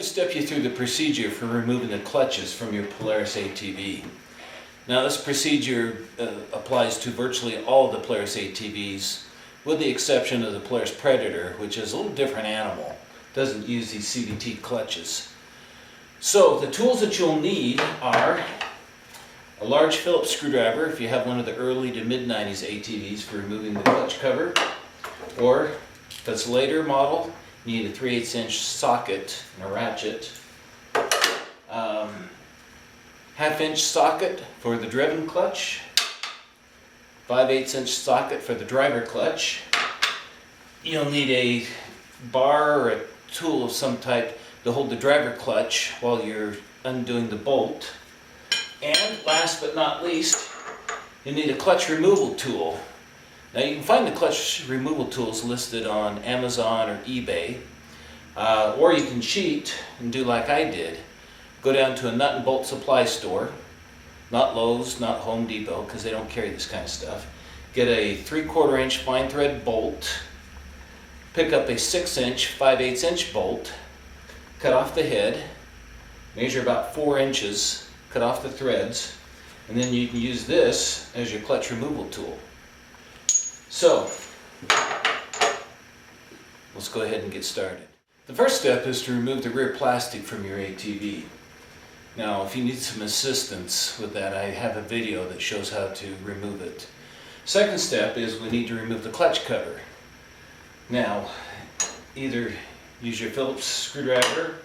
going to step you through the procedure for removing the clutches from your Polaris ATV. Now this procedure applies to virtually all of the Polaris ATVs, with the exception of the Polaris Predator, which is a little different animal. It doesn't use these CVT clutches. So the tools that you'll need are a large Phillips screwdriver if you have one of the early to mid-90s ATVs for removing the clutch cover, or if it's a later model, you need a 3/8 inch socket and a ratchet, 1/2 inch socket for the driven clutch, 5/8 inch socket for the driver clutch. You'll need a bar or a tool of some type to hold the driver clutch while you're undoing the bolt. And last but not least, you need a clutch removal tool. Now you can find the clutch removal tools listed on Amazon or eBay, or you can cheat and do like I did. Go down to a nut and bolt supply store, not Lowe's, not Home Depot, because they don't carry this kind of stuff. Get a 3/4 inch fine thread bolt, pick up a 6 inch, 5/8 inch bolt, cut off the head, measure about 4 inches, cut off the threads, and then you can use this as your clutch removal tool. So, let's go ahead and get started. The first step is to remove the rear plastic from your ATV. Now, if you need some assistance with that, I have a video that shows how to remove it. Second step is we need to remove the clutch cover. Now, either use your Phillips screwdriver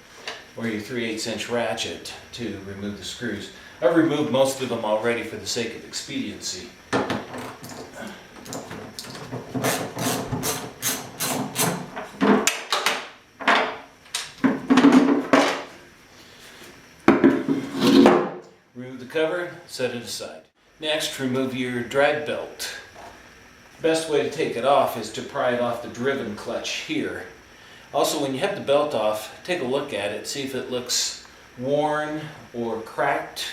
or your 3/8 inch ratchet to remove the screws. I've removed most of them already for the sake of expediency. Remove the cover, set it aside. Next, remove your drag belt. The best way to take it off is to pry it off the driven clutch here. Also, when you have the belt off, take a look at it, see if it looks worn or cracked.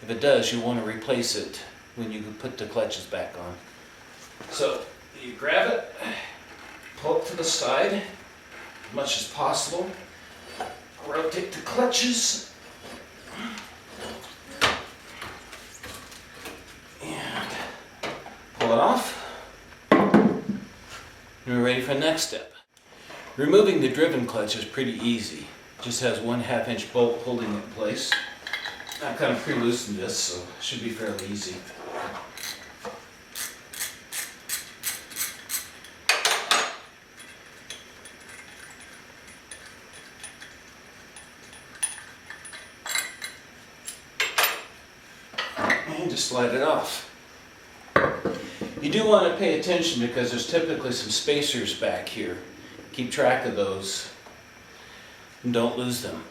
If it does, you'll want to replace it when you put the clutches back on. So, you grab it, pull it to the side as much as possible, rotate the clutches, and pull it off. And we're ready for the next step. Removing the driven clutch is pretty easy. It just has 1/2 inch bolt holding it in place. I kind of pre-loosened this, so it should be fairly easy. And just slide it off. You do want to pay attention because there's typically some spacers back here. Keep track of those and don't lose them.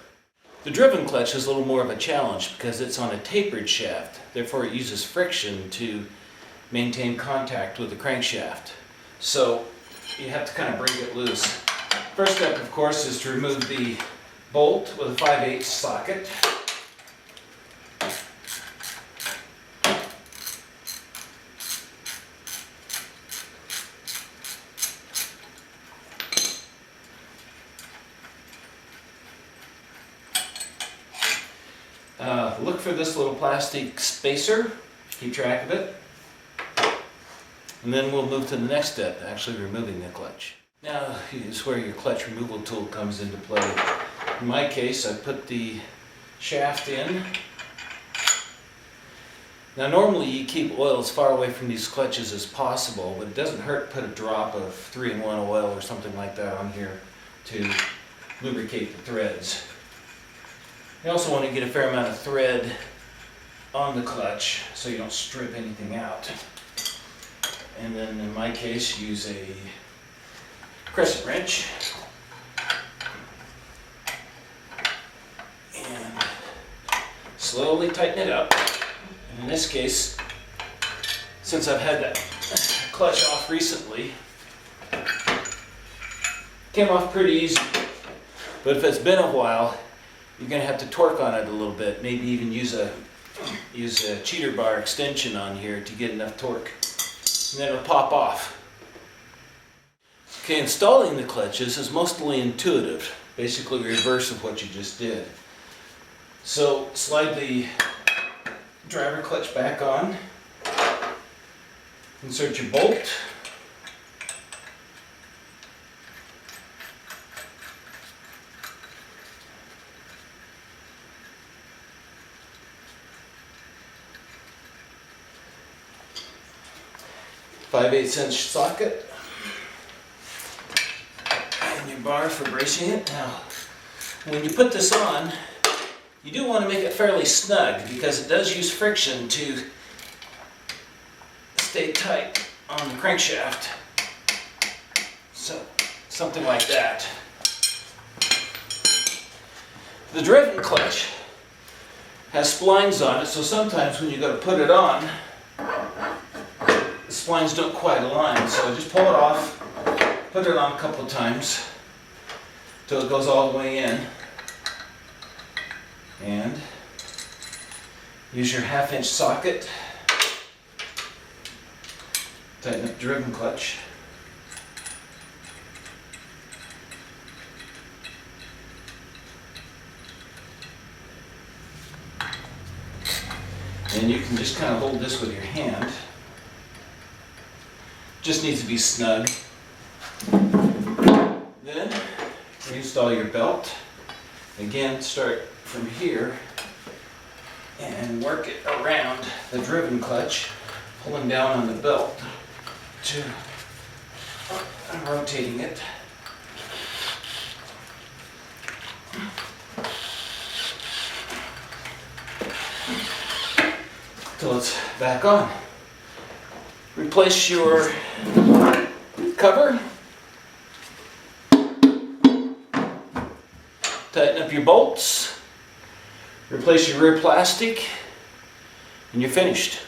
The driven clutch is a little more of a challenge because it's on a tapered shaft. Therefore it uses friction to maintain contact with the crankshaft. So you have to kind of break it loose. First step, of course, is to remove the bolt with a 5/8 socket. Look for this little plastic spacer, keep track of it, and then we'll move to the next step, actually removing the clutch. Now is where your clutch removal tool comes into play. In my case, I put the shaft in. Now normally you keep oil as far away from these clutches as possible, but it doesn't hurt to put a drop of 3-in-1 oil or something like that on here to lubricate the threads. You also want to get a fair amount of thread on the clutch so you don't strip anything out. And then in my case, use a crescent wrench and slowly tighten it up. And in this case, since I've had that clutch off recently, came off pretty easy. But if it's been a while, you're going to have to torque on it a little bit, maybe even use a cheater bar extension on here to get enough torque, and then it'll pop off. Okay, installing the clutches is mostly intuitive. Basically reverse of what you just did. So slide the driver clutch back on, insert your bolt, .5/8" socket, and your bar for bracing it. Now, when you put this on, you do want to make it fairly snug because it does use friction to stay tight on the crankshaft. So, something like that. The driven clutch has splines on it, so sometimes when you go to put it on, the splines don't quite align. So just pull it off, put it on a couple of times till it goes all the way in. And use your 1/2" socket, tighten up the driven clutch. And you can just kind of hold this with your hand. Just needs to be snug. Then reinstall your belt. Again, start from here and work it around the driven clutch, pulling down on the belt to rotating it. Till it's back on. Replace your cover. Tighten up your bolts. Replace your rear plastic. And you're finished.